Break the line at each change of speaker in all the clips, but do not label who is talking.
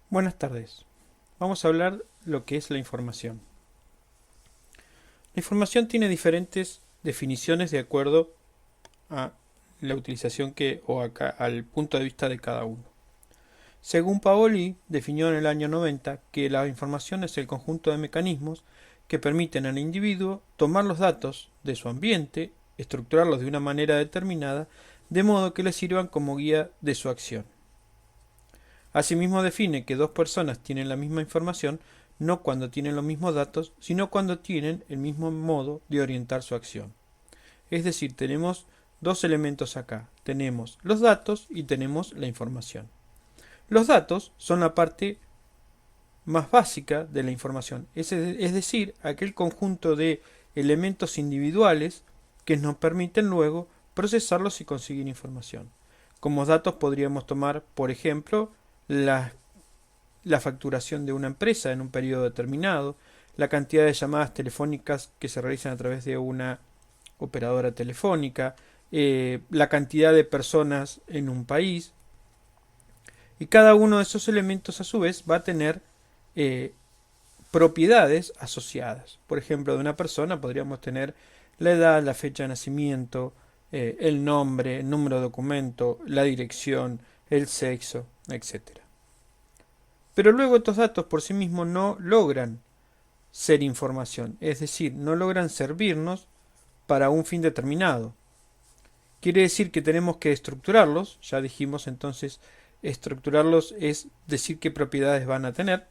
Buenas tardes. Vamos a hablar lo que es la información. La información tiene diferentes definiciones de acuerdo a la utilización al punto de vista de cada uno. Según Paoli, definió en el año 90 que la información es el conjunto de mecanismos que permiten al individuo tomar los datos de su ambiente, estructurarlos de una manera determinada, de modo que le sirvan como guía de su acción. Asimismo define que dos personas tienen la misma información no cuando tienen los mismos datos, sino cuando tienen el mismo modo de orientar su acción. Es decir, tenemos dos elementos acá. Tenemos los datos y tenemos la información. Los datos son la parte más básica de la información, es decir, aquel conjunto de elementos individuales que nos permiten luego procesarlos y conseguir información. Como datos podríamos tomar, por ejemplo, la facturación de una empresa en un periodo determinado, la cantidad de llamadas telefónicas que se realizan a través de una operadora telefónica, la cantidad de personas en un país, y cada uno de esos elementos a su vez va a tener propiedades asociadas. Por ejemplo, de una persona podríamos tener la edad, la fecha de nacimiento, el nombre, el número de documento, la dirección, el sexo, etc. Pero luego estos datos por sí mismos no logran ser información, es decir, no logran servirnos para un fin determinado. Quiere decir que tenemos que estructurarlos, ya dijimos entonces, estructurarlos es decir qué propiedades van a tener,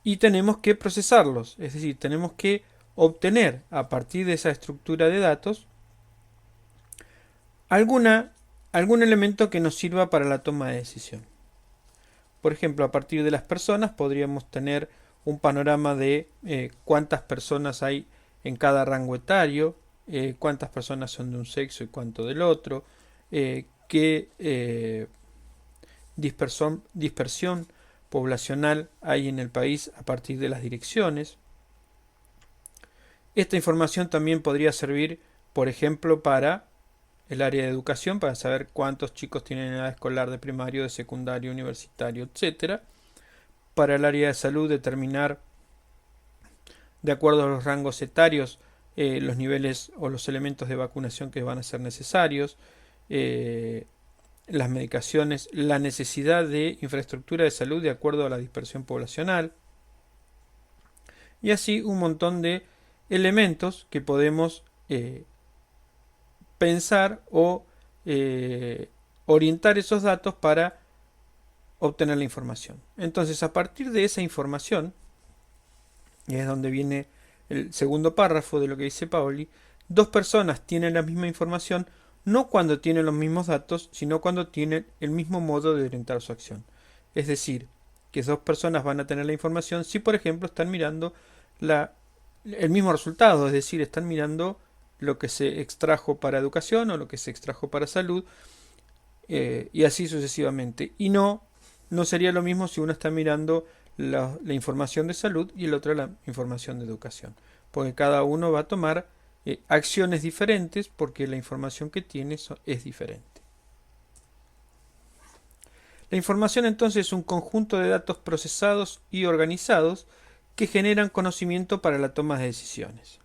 y tenemos que procesarlos, es decir, tenemos que obtener a partir de esa estructura de datos algún elemento que nos sirva para la toma de decisión. Por ejemplo, a partir de las personas podríamos tener un panorama de cuántas personas hay en cada rango etario, cuántas personas son de un sexo y cuánto del otro, qué dispersión poblacional hay en el país a partir de las direcciones. Esta información también podría servir, por ejemplo, para el área de educación, para saber cuántos chicos tienen edad escolar de primario, de secundario, universitario, etc. Para el área de salud, determinar, de acuerdo a los rangos etarios, los niveles o los elementos de vacunación que van a ser necesarios, las medicaciones, la necesidad de infraestructura de salud de acuerdo a la dispersión poblacional, y así un montón de elementos que podemos pensar o orientar esos datos para obtener la información. Entonces, a partir de esa información, y es donde viene el segundo párrafo de lo que dice Paoli, dos personas tienen la misma información no cuando tienen los mismos datos, sino cuando tienen el mismo modo de orientar su acción. Es decir, que dos personas van a tener la información si, por ejemplo, están mirando el mismo resultado, es decir, están mirando lo que se extrajo para educación o lo que se extrajo para salud, y así sucesivamente. Y no sería lo mismo si uno está mirando la información de salud y el otro la información de educación, porque cada uno va a tomar acciones diferentes porque la información que tiene es diferente. La información entonces es un conjunto de datos procesados y organizados que generan conocimiento para la toma de decisiones.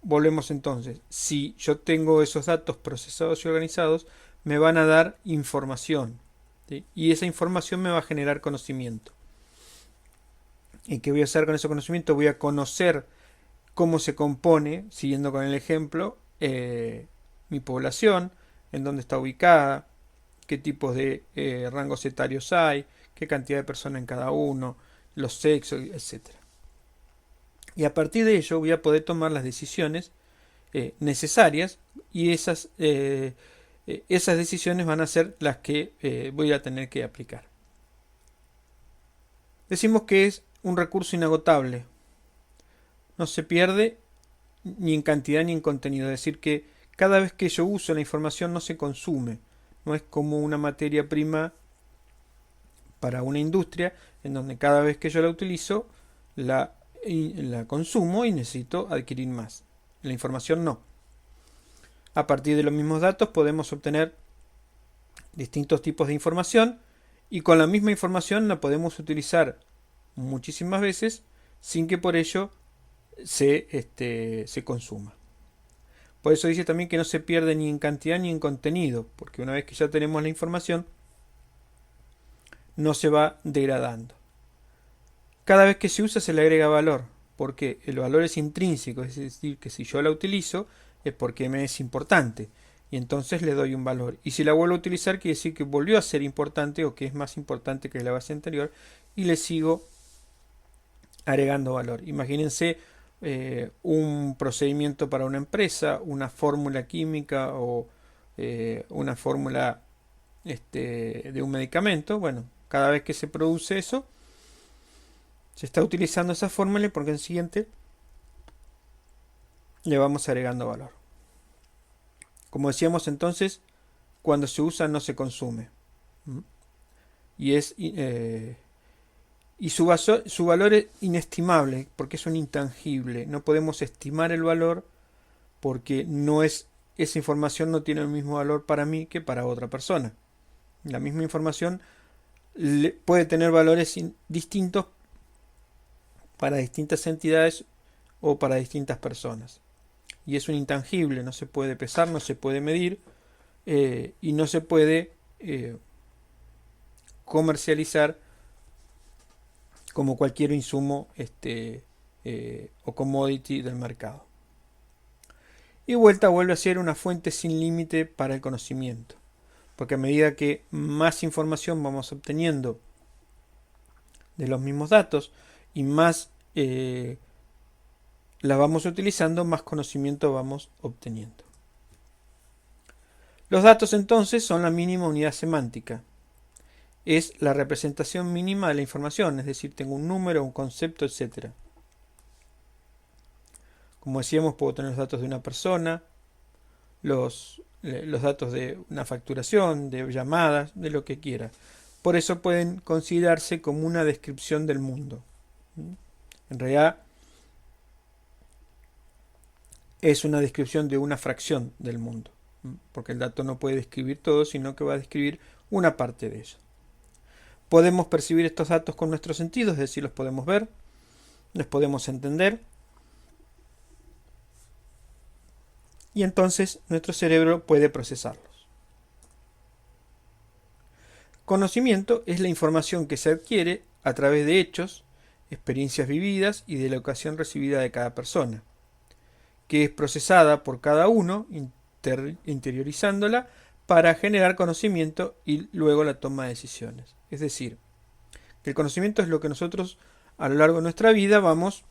Volvemos entonces, si yo tengo esos datos procesados y organizados, me van a dar información, ¿sí? Y esa información me va a generar conocimiento. ¿Y qué voy a hacer con ese conocimiento? Voy a conocer cómo se compone, siguiendo con el ejemplo, mi población, en dónde está ubicada, qué tipos de rangos etarios hay, qué cantidad de personas en cada uno, los sexos, etc. Y a partir de ello voy a poder tomar las decisiones necesarias, y esas decisiones van a ser las que voy a tener que aplicar. Decimos que es un recurso inagotable. No se pierde ni en cantidad ni en contenido. Es decir, que cada vez que yo uso la información no se consume. no es como una materia prima para una industria en donde cada vez que yo la utilizo la consumo y necesito adquirir más. La información no. A partir de los mismos datos podemos obtener distintos tipos de información y con la misma información la podemos utilizar muchísimas veces sin que por ello se consuma. Por eso dice también que no se pierde ni en cantidad ni en contenido, porque una vez que ya tenemos la información no se va degradando. Cada vez que se usa se le agrega valor, porque el valor es intrínseco, es decir, que si yo la utilizo es porque me es importante y entonces le doy un valor. Y si la vuelvo a utilizar quiere decir que volvió a ser importante o que es más importante que la base anterior y le sigo agregando valor. Imagínense un procedimiento para una empresa, una fórmula química o una fórmula de un medicamento. Bueno, cada vez que se produce eso, se está utilizando esa fórmula y por consiguiente le vamos agregando valor. Como decíamos entonces, cuando se usa no se consume. Y su valor es inestimable porque es un intangible. No podemos estimar el valor porque esa información no tiene el mismo valor para mí que para otra persona. La misma información puede tener valores distintos para distintas entidades o para distintas personas. Y es un intangible, no se puede pesar, no se puede medir y no se puede comercializar como cualquier insumo o commodity del mercado. Y vuelve a ser una fuente sin límite para el conocimiento, porque a medida que más información vamos obteniendo de los mismos datos y más la vamos utilizando, más conocimiento vamos obteniendo. Los datos entonces son la mínima unidad semántica. Es la representación mínima de la información, es decir, tengo un número, un concepto, etc. Como decíamos, puedo tener los datos de una persona, los datos de una facturación, de llamadas, de lo que quiera. Por eso pueden considerarse como una descripción del mundo. En realidad es una descripción de una fracción del mundo, porque el dato no puede describir todo, sino que va a describir una parte de eso. Podemos percibir estos datos con nuestros sentidos, es decir, los podemos ver, los podemos entender, y entonces nuestro cerebro puede procesarlos. Conocimiento es la información que se adquiere a través de hechos, experiencias vividas y de la educación recibida de cada persona, que es procesada por cada uno, interiorizándola para generar conocimiento y luego la toma de decisiones. Es decir, que el conocimiento es lo que nosotros a lo largo de nuestra vida vamos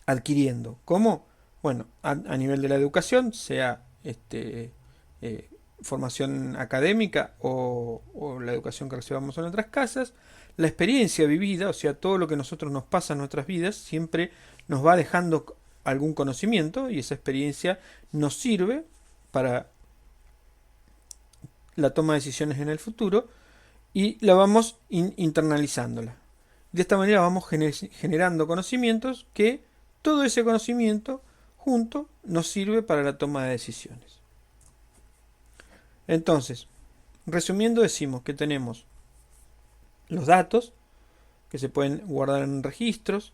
adquiriendo. ¿Cómo? Bueno, a nivel de la educación, sea formación académica o la educación que recibamos en nuestras casas, la experiencia vivida, o sea, todo lo que nosotros nos pasa en nuestras vidas, siempre nos va dejando algún conocimiento y esa experiencia nos sirve para la toma de decisiones en el futuro y la vamos internalizándola. De esta manera vamos generando conocimientos que todo ese conocimiento junto nos sirve para la toma de decisiones. Entonces, resumiendo, decimos que tenemos los datos que se pueden guardar en registros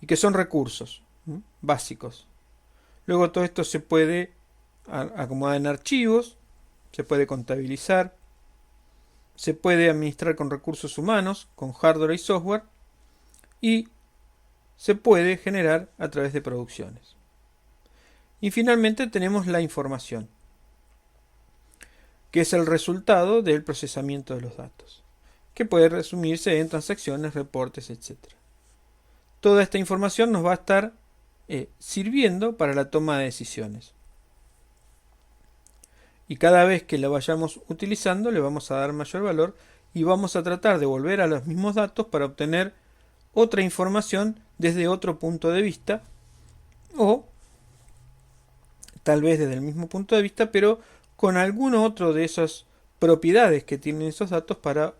y que son recursos básicos. Luego todo esto se puede acomodar en archivos, se puede contabilizar, se puede administrar con recursos humanos, con hardware y software, y se puede generar a través de producciones. Y finalmente tenemos la información, que es el resultado del procesamiento de los datos, que puede resumirse en transacciones, reportes, etc. Toda esta información nos va a estar sirviendo para la toma de decisiones. Y cada vez que la vayamos utilizando le vamos a dar mayor valor y vamos a tratar de volver a los mismos datos para obtener otra información desde otro punto de vista o tal vez desde el mismo punto de vista pero con alguno otro de esas propiedades que tienen esos datos para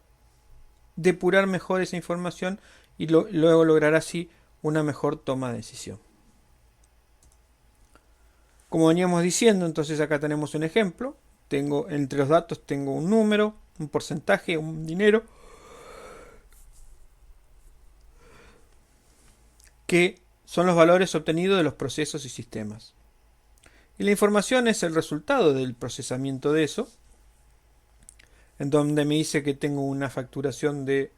depurar mejor esa información y luego lograr así una mejor toma de decisión. Como veníamos diciendo, entonces acá tenemos un ejemplo. Entre los datos tengo un número, un porcentaje, un dinero, que son los valores obtenidos de los procesos y sistemas. Y la información es el resultado del procesamiento de eso, en donde me dice que tengo una facturación de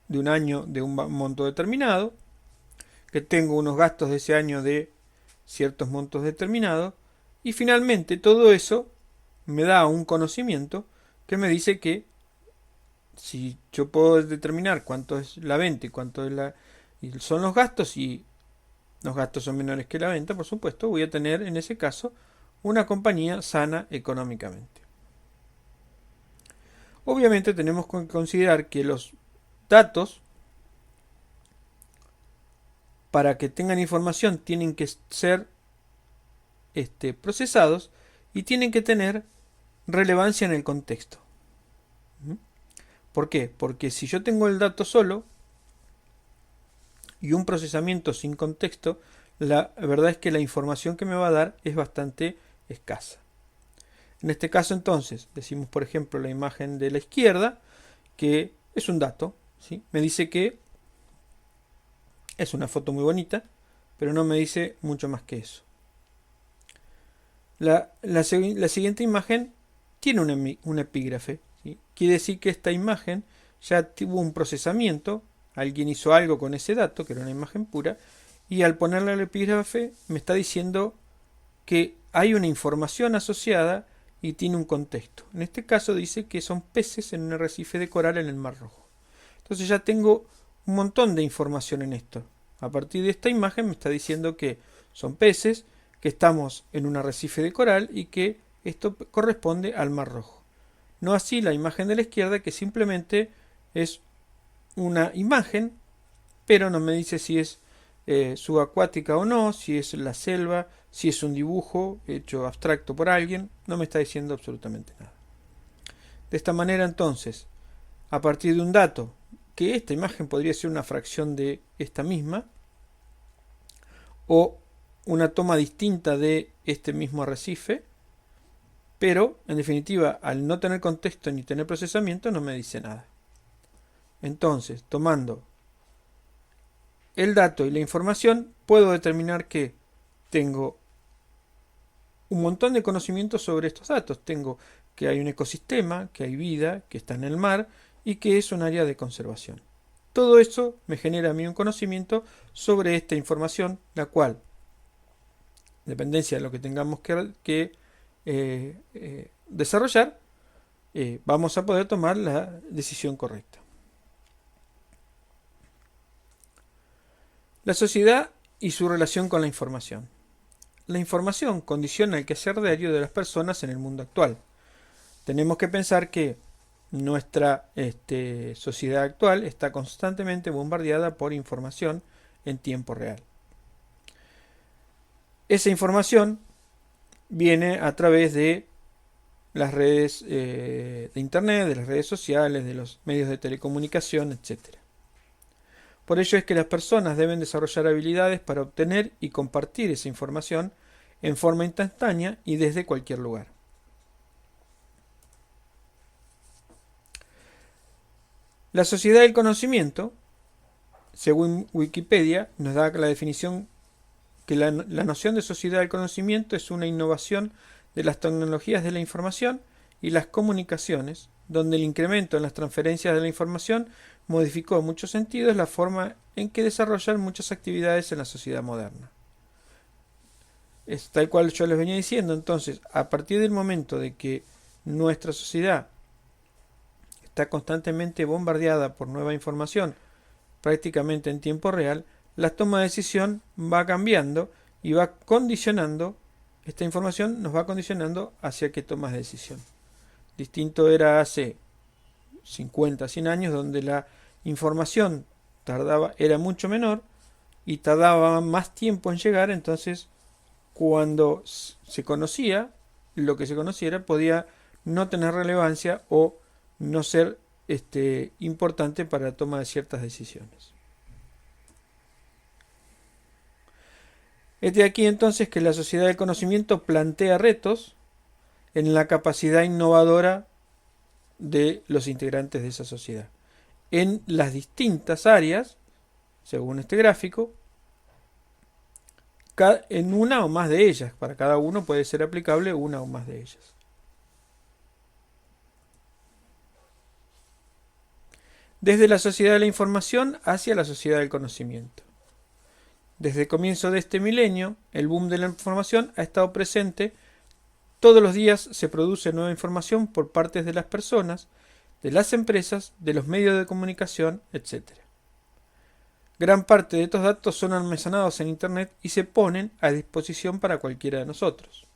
un año de un monto determinado, que tengo unos gastos de ese año de ciertos montos determinados, y finalmente todo eso me da un conocimiento que me dice que si yo puedo determinar cuánto es la venta y cuánto es son los gastos, y los gastos son menores que la venta, por supuesto, voy a tener en ese caso una compañía sana económicamente. Obviamente tenemos que considerar que los datos, para que tengan información, tienen que ser procesados y tienen que tener relevancia en el contexto. ¿Por qué? Porque si yo tengo el dato solo y un procesamiento sin contexto, la verdad es que la información que me va a dar es bastante escasa. En este caso entonces, decimos por ejemplo la imagen de la izquierda, que es un dato, ¿sí? Me dice que es una foto muy bonita, pero no me dice mucho más que eso. La siguiente imagen tiene un epígrafe, ¿sí? Quiere decir que esta imagen ya tuvo un procesamiento, alguien hizo algo con ese dato, que era una imagen pura, y al ponerle el epígrafe me está diciendo que hay una información asociada y tiene un contexto. En este caso dice que son peces en un arrecife de coral en el Mar Rojo. Entonces ya tengo un montón de información en esto. A partir de esta imagen me está diciendo que son peces, que estamos en un arrecife de coral y que esto corresponde al Mar Rojo. No así la imagen de la izquierda, que simplemente es una imagen, pero no me dice si es subacuática o no, si es la selva, si es un dibujo hecho abstracto por alguien, no me está diciendo absolutamente nada. De esta manera entonces, a partir de un dato, que esta imagen podría ser una fracción de esta misma, o una toma distinta de este mismo arrecife, pero en definitiva al no tener contexto ni tener procesamiento no me dice nada. Entonces, tomando el dato y la información, puedo determinar que tengo un montón de conocimientos sobre estos datos. Tengo que hay un ecosistema, que hay vida, que está en el mar y que es un área de conservación. Todo eso me genera a mí un conocimiento sobre esta información, la cual, en dependencia de lo que tengamos que desarrollar, vamos a poder tomar la decisión correcta. La sociedad y su relación con la información. La información condiciona el quehacer diario de las personas en el mundo actual. Tenemos que pensar que nuestra sociedad actual está constantemente bombardeada por información en tiempo real. Esa información viene a través de las redes de internet, de las redes sociales, de los medios de telecomunicación, etc. Por ello es que las personas deben desarrollar habilidades para obtener y compartir esa información en forma instantánea y desde cualquier lugar. La sociedad del conocimiento, según Wikipedia, nos da la definición que la noción de sociedad del conocimiento es una innovación de las tecnologías de la información y las comunicaciones, donde el incremento en las transferencias de la información modificó en muchos sentidos la forma en que desarrollan muchas actividades en la sociedad moderna. Es tal cual yo les venía diciendo. Entonces, a partir del momento de que nuestra sociedad está constantemente bombardeada por nueva información, prácticamente en tiempo real, la toma de decisión va cambiando y va condicionando, esta información nos va condicionando hacia qué tomas de decisión. Distinto era hace 50, 100 años, donde la información era mucho menor y tardaba más tiempo en llegar. Entonces, cuando se conocía, lo que se conociera podía no tener relevancia o no ser importante para la toma de ciertas decisiones. Es de aquí entonces que la sociedad del conocimiento plantea retos en la capacidad innovadora de los integrantes de esa sociedad, en las distintas áreas, según este gráfico, en una o más de ellas. Para cada uno puede ser aplicable una o más de ellas. Desde la sociedad de la información hacia la sociedad del conocimiento. Desde el comienzo de este milenio, el boom de la información ha estado presente. Todos los días se produce nueva información por parte de las personas, de las empresas, de los medios de comunicación, etc. Gran parte de estos datos son almacenados en Internet y se ponen a disposición para cualquiera de nosotros.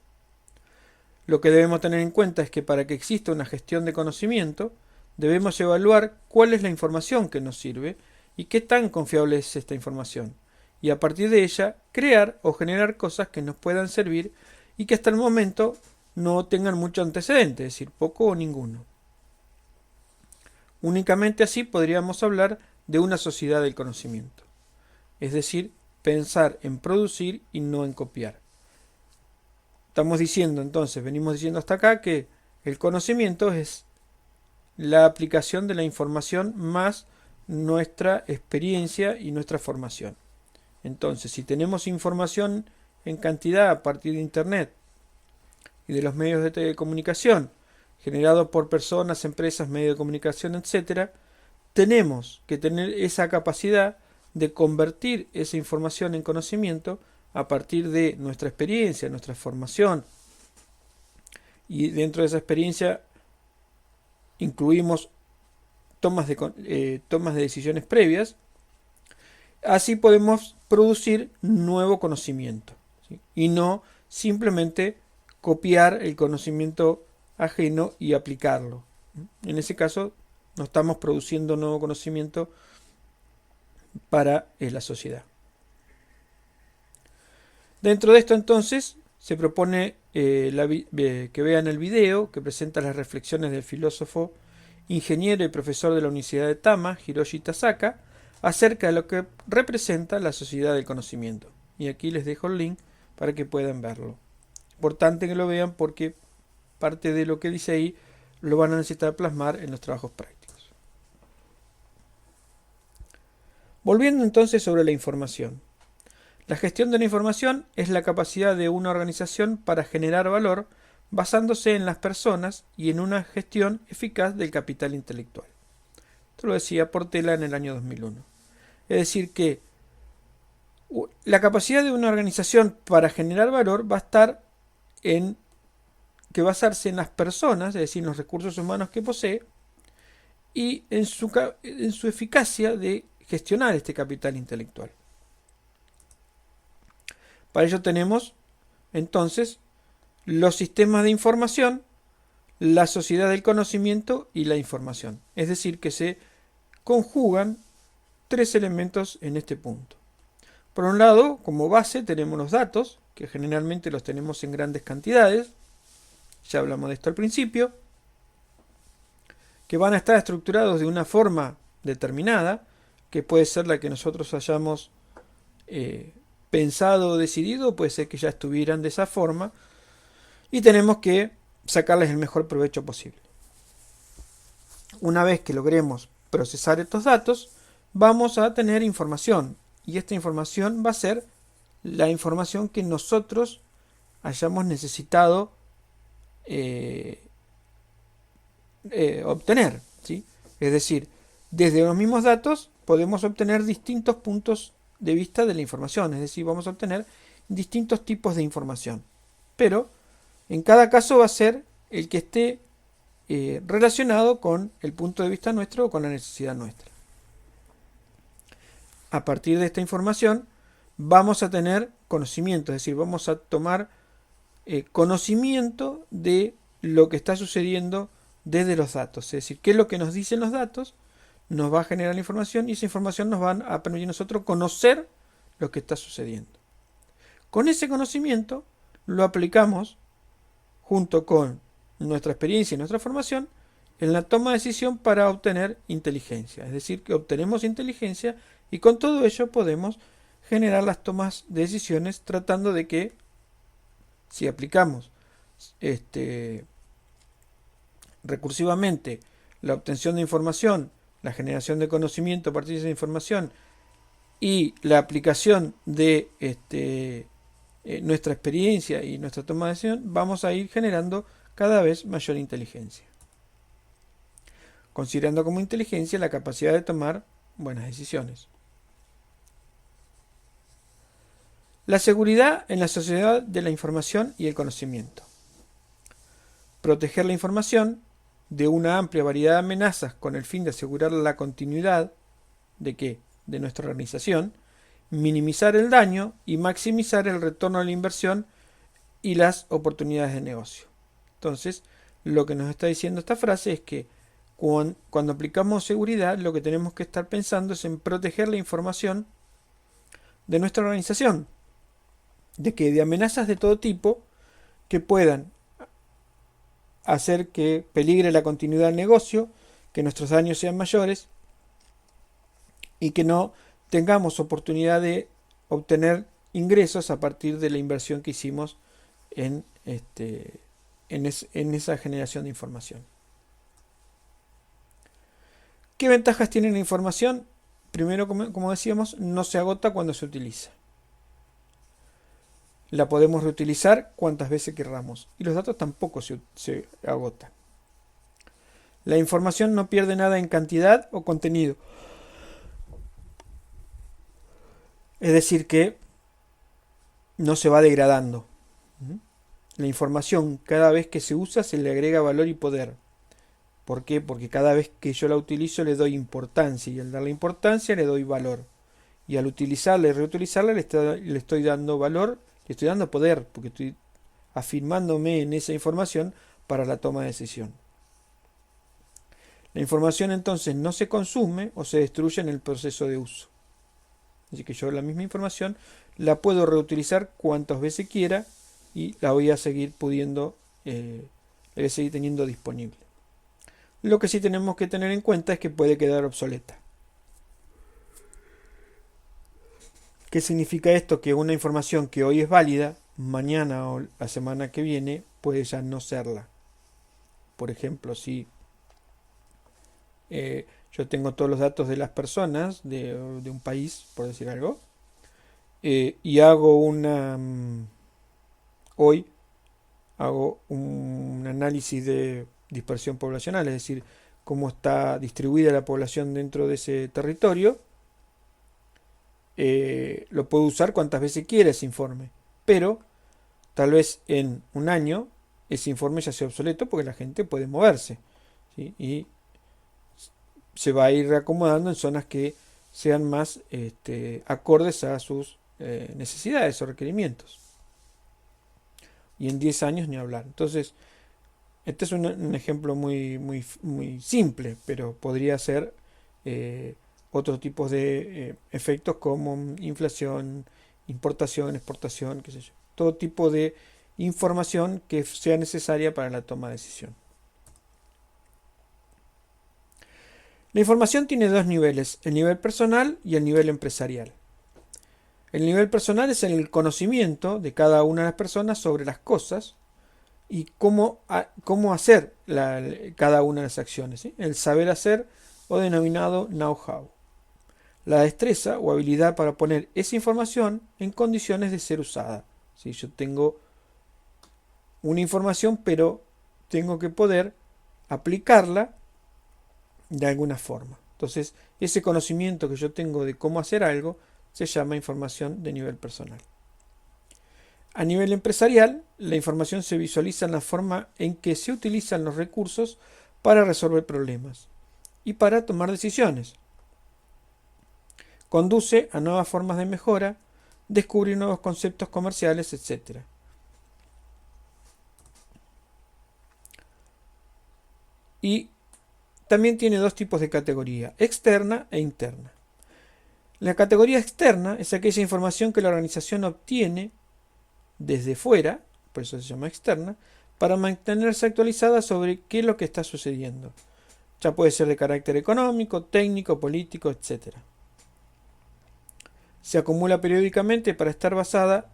Lo que debemos tener en cuenta es que para que exista una gestión de conocimiento, debemos evaluar cuál es la información que nos sirve y qué tan confiable es esta información, y a partir de ella crear o generar cosas que nos puedan servir y que hasta el momento no tengan mucho antecedente, es decir, poco o ninguno. Únicamente así podríamos hablar de una sociedad del conocimiento, es decir, pensar en producir y no en copiar. Estamos diciendo entonces, venimos diciendo hasta acá que el conocimiento es la aplicación de la información más nuestra experiencia y nuestra formación. Entonces, si tenemos información en cantidad a partir de Internet y de los medios de telecomunicación, generados por personas, empresas, medios de comunicación, etc., tenemos que tener esa capacidad de convertir esa información en conocimiento a partir de nuestra experiencia, nuestra formación. Y dentro de esa experiencia incluimos tomas de decisiones previas. Así podemos producir nuevo conocimiento, ¿sí? Y no simplemente copiar el conocimiento ajeno y aplicarlo. En ese caso no estamos produciendo nuevo conocimiento para la sociedad. Dentro de esto entonces se propone que vean el video que presenta las reflexiones del filósofo, ingeniero y profesor de la Universidad de Tama, Hiroshi Tasaka, acerca de lo que representa la sociedad del conocimiento. Y aquí les dejo el link para que puedan verlo. Importante que lo vean porque parte de lo que dice ahí lo van a necesitar plasmar en los trabajos prácticos. Volviendo entonces sobre la información. La gestión de la información es la capacidad de una organización para generar valor basándose en las personas y en una gestión eficaz del capital intelectual. Esto lo decía Portela en el año 2001. Es decir que la capacidad de una organización para generar valor va a estar en que basarse en las personas, es decir, en los recursos humanos que posee, y en su eficacia de gestionar este capital intelectual. Para ello tenemos entonces los sistemas de información, la sociedad del conocimiento y la información. Es decir, que se conjugan tres elementos en este punto. Por un lado, como base tenemos los datos, que generalmente los tenemos en grandes cantidades. Ya hablamos de esto al principio, que van a estar estructurados de una forma determinada, que puede ser la que nosotros hayamos pensado o decidido, puede ser que ya estuvieran de esa forma, y tenemos que sacarles el mejor provecho posible. Una vez que logremos procesar estos datos, vamos a tener información, y esta información va a ser la información que nosotros hayamos necesitado obtener, ¿sí? Es decir, desde los mismos datos podemos obtener distintos puntos de vista de la información, es decir, vamos a obtener distintos tipos de información, pero en cada caso va a ser el que esté relacionado con el punto de vista nuestro o con la necesidad nuestra. A partir de esta información vamos a tener conocimiento, es decir, vamos a tomar conocimiento de lo que está sucediendo desde los datos, es decir, qué es lo que nos dicen los datos, nos va a generar la información y esa información nos va a permitir a nosotros conocer lo que está sucediendo. Con ese conocimiento lo aplicamos junto con nuestra experiencia y nuestra formación, en la toma de decisión para obtener inteligencia. Es decir, que obtenemos inteligencia y con todo ello podemos generar las tomas de decisiones tratando de que, si aplicamos recursivamente la obtención de información, la generación de conocimiento a partir de esa información y la aplicación de nuestra experiencia y nuestra toma de decisión, vamos a ir generando cada vez mayor inteligencia. Considerando como inteligencia la capacidad de tomar buenas decisiones. La seguridad en la sociedad de la información y el conocimiento. Proteger la información de una amplia variedad de amenazas con el fin de asegurar la continuidad ¿de qué? De nuestra organización, minimizar el daño y maximizar el retorno a la inversión y las oportunidades de negocio. Entonces, lo que nos está diciendo esta frase es que cuando aplicamos seguridad, lo que tenemos que estar pensando es en proteger la información de nuestra organización, de amenazas de todo tipo que puedan hacer que peligre la continuidad del negocio, que nuestros daños sean mayores y que no tengamos oportunidad de obtener ingresos a partir de la inversión que hicimos en esa generación de información. ¿Qué ventajas tiene la información? Primero, como decíamos, no se agota cuando se utiliza. La podemos reutilizar cuantas veces querramos. Y los datos tampoco se agotan. La información no pierde nada en cantidad o contenido. Es decir, que no se va degradando. La información, cada vez que se usa, se le agrega valor y poder. ¿Por qué? Porque cada vez que yo la utilizo le doy importancia, y al darle importancia le doy valor. Y al utilizarla y reutilizarla le estoy dando valor, le estoy dando poder, porque estoy afirmándome en esa información para la toma de decisión. La información entonces no se consume o se destruye en el proceso de uso. Así que yo la misma información la puedo reutilizar cuantas veces quiera y la voy a seguir pudiendo, la voy a seguir teniendo disponible. Lo que sí tenemos que tener en cuenta es que puede quedar obsoleta. ¿Qué significa esto? Que una información que hoy es válida, mañana o la semana que viene puede ya no serla. Por ejemplo, si yo tengo todos los datos de las personas de un país, por decir algo, y hoy hago un análisis de dispersión poblacional, es decir, cómo está distribuida la población dentro de ese territorio, lo puedo usar cuantas veces quiera ese informe, pero tal vez en un año ese informe ya sea obsoleto porque la gente puede moverse, ¿sí? Y se va a ir reacomodando en zonas que sean más acordes a sus necesidades o requerimientos. Y en 10 años ni hablar. Entonces, este es un ejemplo muy simple, pero podría ser otros tipos de efectos como inflación, importación, exportación, qué sé yo. Todo tipo de información que sea necesaria para la toma de decisión. La información tiene dos niveles, el nivel personal y el nivel empresarial. El nivel personal es el conocimiento de cada una de las personas sobre las cosas y cómo hacer cada una de las acciones, ¿sí? El saber hacer o denominado know-how. La destreza o habilidad para poner esa información en condiciones de ser usada. ¿Sí? Yo tengo una información, pero tengo que poder aplicarla de alguna forma. Entonces, ese conocimiento que yo tengo de cómo hacer algo se llama información de nivel personal. A nivel empresarial, la información se visualiza en la forma en que se utilizan los recursos para resolver problemas y para tomar decisiones. Conduce a nuevas formas de mejora, descubrir nuevos conceptos comerciales, etc. Y también tiene dos tipos de categoría, externa e interna. La categoría externa es aquella información que la organización obtiene desde fuera, por eso se llama externa, para mantenerse actualizada sobre qué es lo que está sucediendo. Ya puede ser de carácter económico, técnico, político, etc. Se acumula periódicamente para estar basada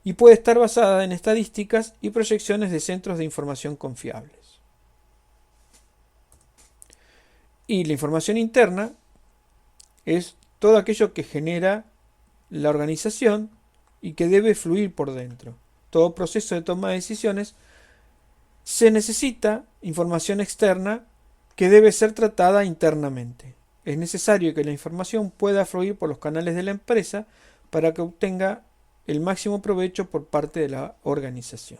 y puede estar basada en estadísticas y proyecciones de centros de información confiables. Y la información interna es todo aquello que genera la organización y que debe fluir por dentro. Todo proceso de toma de decisiones se necesita información externa que debe ser tratada internamente. Es necesario que la información pueda fluir por los canales de la empresa para que obtenga el máximo provecho por parte de la organización.